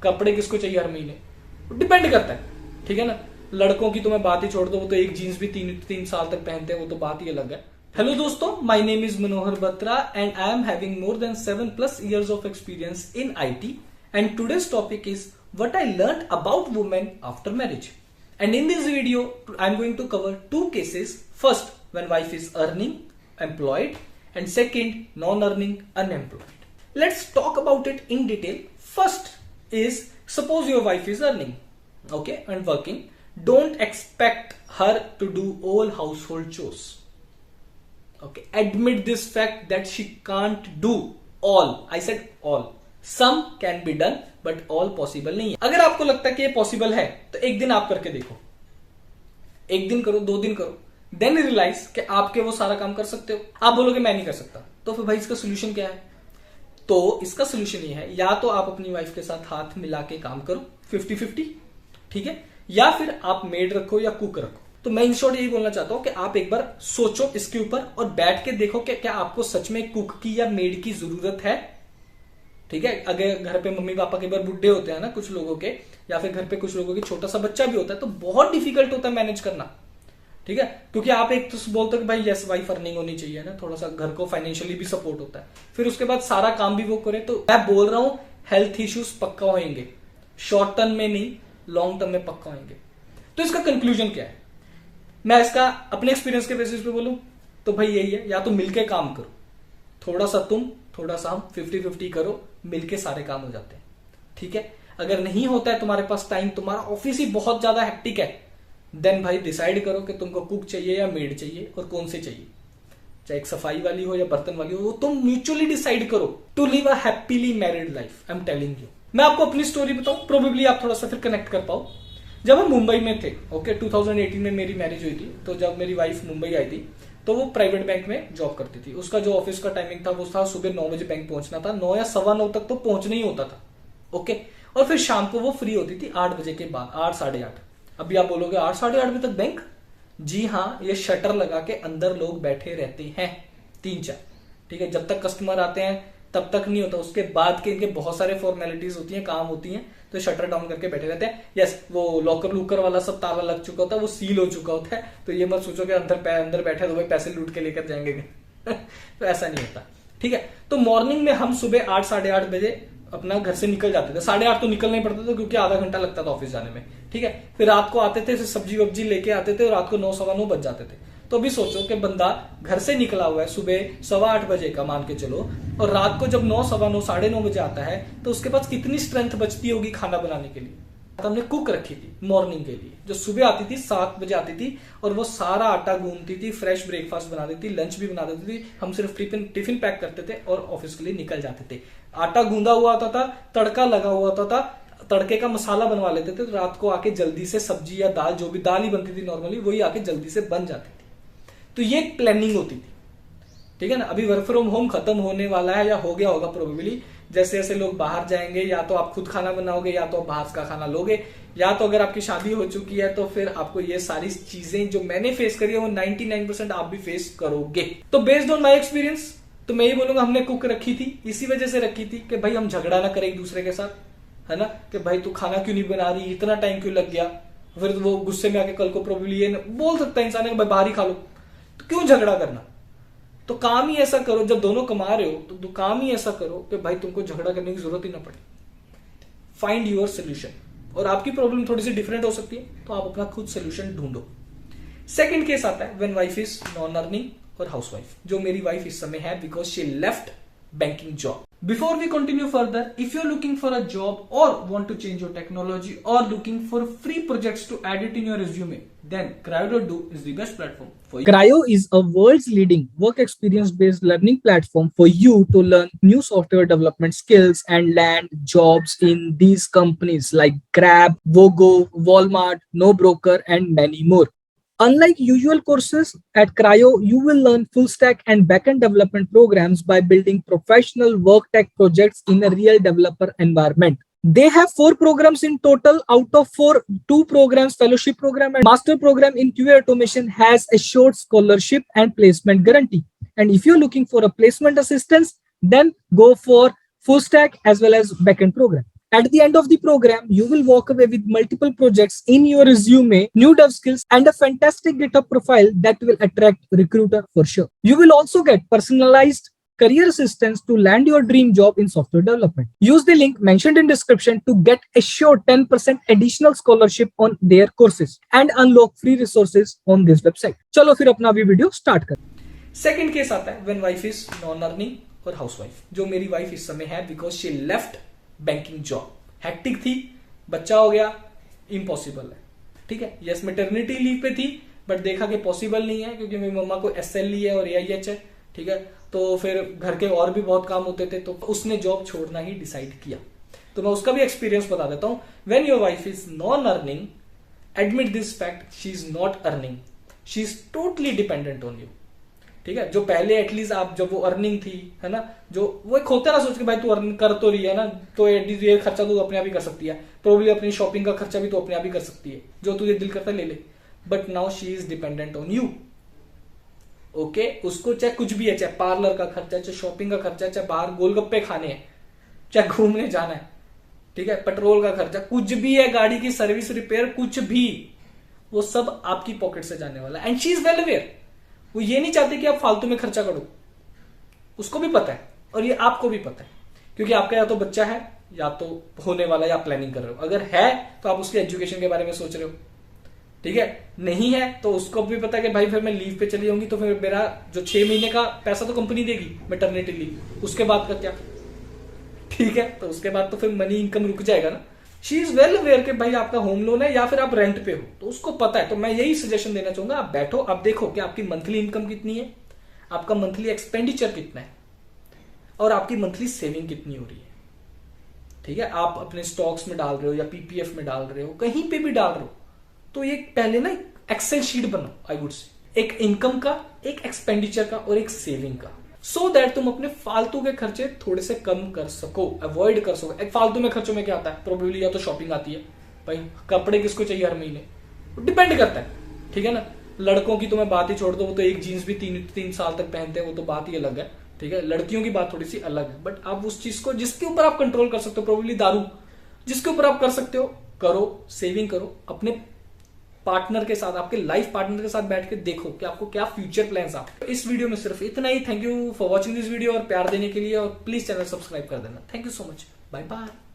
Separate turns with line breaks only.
कपड़े किसको चाहिए हर महीने, डिपेंड करता है, ठीक है ना। लड़कों की तो मैं बात ही छोड़ दो, वो तो एक जीन्स भी 3 साल तक पहनते हैं, वो तो बात ही अलग है। हेलो दोस्तों, my name is Manohar Batra and I am having more than 7+ years of experience in IT and today's topic is what I learn about women after marriage. And in this video, I'm going to cover 2 cases. First, when wife is earning, employed, and second, non-earning, unemployed. Let's talk about it in detail. First is, suppose your wife is earning, okay, and working. Don't expect her to do all household chores. Okay, admit this fact that she can't do all. I said all. Some can be done, but all possible नहीं है। अगर आपको लगता है कि ये possible है तो एक दिन आप करके देखो, एक दिन करो, 2 दिन करो, देन रियलाइज कि आपके वो सारा काम कर सकते हो। आप बोलोगे मैं नहीं कर सकता, तो फिर भाई इसका सोल्यूशन क्या है? तो इसका सोल्यूशन ये है, या तो आप अपनी वाइफ के साथ हाथ मिला के काम करो 50-50, ठीक है, या फिर आप मेड रखो या कुक रखो। तो मैं इन शॉर्ट यही बोलना चाहता हूं कि आप एक बार सोचो इसके ऊपर और बैठ के देखो कि क्या आपको सच में कुक की या मेड की जरूरत है, ठीक है। अगर घर पे मम्मी पापा के बार बुढ़े होते हैं ना कुछ लोगों के, या फिर घर पे कुछ लोगों के छोटा सा बच्चा भी होता है, तो बहुत डिफिकल्ट होता है मैनेज करना, ठीक है। क्योंकि आप एक तो बोलते हो कि भाई यस वाइफ अर्निंग होनी चाहिए ना, थोड़ा सा घर को फाइनेंशियली भी सपोर्ट होता है, फिर उसके बाद सारा काम भी वो करे। तो मैं बोल रहा हूं हेल्थ इश्यूज पक्का होंगे, शॉर्ट टर्म में नहीं, लॉन्ग टर्म में पक्का होंगे। तो इसका कंक्लूजन क्या है? मैं इसका अपने एक्सपीरियंस के बेसिस पे बोलूं तो भाई यही है, या तो मिलके काम करो, थोड़ा सा तुम थोड़ा सा हम 50-50 करो, मिलके सारे काम हो जाते हैं, ठीक है। अगर नहीं होता है तुम्हारे पास टाइम, तुम्हारा ऑफिस ही बहुत ज्यादा हेक्टिक है, देन भाई डिसाइड करो कि तुमको कुक चाहिए या मेड चाहिए और कौन से चाहिए, चाहे एक सफाई वाली हो या बर्तन वाली हो, वो तुम म्यूचुअली डिसाइड करो to live a happily married life. I am telling you. मैं आपको अपनी स्टोरी बताऊं, प्रोबेबली आप थोड़ा सा फिर कनेक्ट कर पाओ। जब हम मुंबई में थे, ओके, 2018 में मेरी मैरिज हुई थी, तो जब मेरी वाइफ मुंबई आई थी तो वो प्राइवेट बैंक में जॉब करती थी। उसका जो ऑफिस का टाइमिंग था वो था सुबह 9 बजे बैंक पहुंचना था, 9 या 9:15 तक तो पहुंचना ही होता था, ओके। और फिर शाम को वो फ्री होती थी 8 बजे के बाद, 8 साढ़े 8। अभी आप बोलोगे 8 साढ़े 8 बजे तक बैंक? जी हाँ, ये शटर लगा के अंदर लोग बैठे रहते हैं 3-4, ठीक है। जब तक कस्टमर आते हैं तब तक नहीं होता, उसके बाद के इनके बहुत सारे फॉर्मेलिटीज होती हैं, काम होती हैं, तो शटर डाउन करके बैठे रहते हैं। यस, वो लॉकर लूकर वाला सब ताला लग चुका होता है, वो सील हो चुका होता है, तो ये मत सोचो कि अंदर बैठे तो भाई पैसे लूट के लेकर जाएंगे तो ऐसा नहीं होता, ठीक है। तो मॉर्निंग में हम सुबह 8 साढ़े 8 बजे अपना घर से निकल जाते थे। 8:30 तो निकलना ही पड़ता था क्योंकि आधा घंटा लगता था ऑफिस जाने में, ठीक है। फिर रात को आते थे, सब्जी वब्जी लेके आते थे, और रात को 9 सवा 9 बज जाते थे। तो अभी सोचो कि बंदा घर से निकला हुआ है सुबह 7:15 बजे का, मान के चलो, और रात को जब 9 सवा 9 साढ़े 9 बजे आता है तो उसके पास कितनी स्ट्रेंथ बचती होगी खाना बनाने के लिए। तो हमने कुक रखी थी मॉर्निंग के लिए, जो सुबह आती थी 7 बजे आती थी, और वो सारा आटा गूंदती थी, फ्रेश ब्रेकफास्ट बना देती थी, लंच भी बना देती थी। हम सिर्फ टिफिन पैक करते थे और ऑफिस के लिए निकल जाते थे। आटा गूंदा हुआ होता था, तड़का लगा हुआ होता था, तड़के का मसाला बनवा लेते थे, तो रात को आके जल्दी से सब्जी या दाल, जो भी दाल ही बनती थी नॉर्मली, वही आके जल्दी से बन जाती थी। तो ये प्लानिंग होती थी, ठीक है ना। अभी वर्क फ्रॉम होम खत्म होने वाला है या हो गया होगा प्रोबेबली। जैसे जैसे लोग बाहर जाएंगे, या तो आप खुद खाना बनाओगे या तो आप बाहर का खाना लोगे, या तो अगर आपकी शादी हो चुकी है तो फिर आपको ये सारी चीजें जो मैंने फेस करी है वो 99% आप भी फेस करोगे। तो बेस्ड ऑन माई एक्सपीरियंस तो मैं ये बोलूंगा, हमने कुक रखी थी, इसी वजह से रखी थी कि भाई हम झगड़ा ना करें एक दूसरे के साथ, है ना, कि भाई तू खाना क्यों नहीं बना रही, इतना टाइम क्यों लग गया। फिर वो गुस्से में आके कल को प्रोबेबली ये बोल सकता है इंसान है भाई बाहर ही खा लो, तो क्यों झगड़ा करना। तो काम ही ऐसा करो, जब दोनों कमा रहे हो तो काम ही ऐसा करो कि भाई तुमको झगड़ा करने की जरूरत ही ना पड़े। Find your solution. और आपकी प्रॉब्लम थोड़ी सी डिफरेंट हो सकती है, तो आप अपना खुद सोल्यूशन ढूंढो। सेकंड केस आता है when wife is non earning और हाउस वाइफ, जो मेरी वाइफ इस समय है, because she left banking job. Before we continue further, if you're looking for a job or want to change your technology or looking for free projects to add it in your resume, then Cryo.do is the best platform for you. Cryo is a world's leading work experience based learning platform for you to learn new software development skills and land jobs in these companies like Grab, Vogo, Walmart, NoBroker and many more. Unlike usual courses, at Cryo, you will learn full stack and backend development programs by building professional work tech projects in a real developer environment. They have 4 programs in total. Out of 4, 2 programs, fellowship program and master program in QA automation, has assured scholarship and placement guarantee. And if you're looking for a placement assistance, then go for full stack as well as backend program.
At the end of the program, you will walk away with multiple projects in your resume, new dev skills, and a fantastic GitHub profile that will attract recruiter for sure. You will also get personalized career assistance to land your dream job in software development. Use the link mentioned in description to get a sure 10% additional scholarship on their courses and unlock free resources on this website. चलो फिर अपना भी video start कर।
Second case आता है when wife is non earning और housewife, जो मेरी वाइफ इस समय है because she left banking job. Hectic थी, बच्चा हो गया, इम्पॉसिबल है। ठीक है, यस मैटरनिटी लीव पे थी बट देखा कि पॉसिबल नहीं है क्योंकि मेरी मम्मा को SL है और AIH है। ठीक है, तो फिर घर के और भी बहुत काम होते थे तो उसने जॉब छोड़ना ही डिसाइड किया। तो मैं उसका भी एक्सपीरियंस बता देता हूं। When your wife is non earning, admit this fact, she is not earning, she is totally dependent on you. ठीक है, जो पहले एटलीस्ट आप जब वो अर्निंग थी, है ना, जो वो एक होता है ना सोच के भाई तू अर्न कर तो रही है ना, तो एटलीस्ट ये खर्चा तू अपने आप ही कर सकती है, प्रोबेबली अपनी शॉपिंग का खर्चा भी तो अपने आप ही कर सकती है, जो तुझे दिल करता है ले ले। But now she is dependent on you. Okay, उसको चाहे कुछ भी है, चाहे पार्लर का खर्चा, चाहे शॉपिंग का खर्चा, चाहे बाहर गोलगप्पे खाने हैं, चाहे घूमने जाना है, ठीक है, पेट्रोल का खर्चा, कुछ भी है, गाड़ी की सर्विस रिपेयर, कुछ भी, वो सब आपकी पॉकेट से जाने वाला है। And she is well aware. वो ये नहीं चाहते कि आप फालतू में खर्चा करो, उसको भी पता है और ये आपको भी पता है, क्योंकि आपका या तो बच्चा है या तो होने वाला, या प्लानिंग कर रहे हो। अगर है तो आप उसके एजुकेशन के बारे में सोच रहे हो। ठीक है, नहीं है तो उसको भी पता है कि भाई फिर मैं लीव पे चली जाऊंगी तो फिर मेरा जो 6 महीने का पैसा तो कंपनी देगी मैटरनिटी लीव, उसके बाद का क्या। ठीक है, तो उसके बाद तो फिर मनी इनकम रुक जाएगा ना। शी इज वेल अवेयर कि भाई आपका होम लोन है या फिर आप रेंट पे हो, तो उसको पता है। तो मैं यही सजेशन देना चाहूंगा, आप बैठो, आप देखो कि आपकी मंथली इनकम कितनी है, आपका मंथली एक्सपेंडिचर कितना है और आपकी मंथली सेविंग कितनी हो रही है। ठीक है, आप अपने स्टॉक्स में डाल रहे हो या PPF में डाल रहे हो, कहीं पे भी डाल रहे हो, तो ये पहले ना एक्सेल शीट बनाओ, आई वुड से, एक इनकम का, एक एक्सपेंडिचर का और एक सेविंग का, सो दैट तुम अपने फालतू के खर्चे थोड़े से कम कर सको, अवॉइड कर सको। एक फालतू में खर्चों में क्या आता है, प्रोबेबली या तो शॉपिंग आती है, भाई कपड़े किसको चाहिए हर महीने, डिपेंड करता है। ठीक है ना, लड़कों की तो मैं बात ही छोड़ दो, वो तो एक जीन्स भी 3 साल तक पहनते हैं, वो तो बात ही अलग है। ठीक है, लड़कियों की बात थोड़ी सी अलग है। बट आप उस चीज को जिसके ऊपर आप कंट्रोल कर सकते हो, प्रोबेबली दारू, जिसके ऊपर आप कर सकते हो करो, सेविंग करो, अपने पार्टनर के साथ, आपके लाइफ पार्टनर के साथ बैठ के देखो कि आपको क्या फ्यूचर प्लान्स आप। इस वीडियो में सिर्फ इतना ही। Thank you for watching this video और प्यार देने के लिए, और प्लीज चैनल सब्सक्राइब कर देना। Thank you so much, bye bye.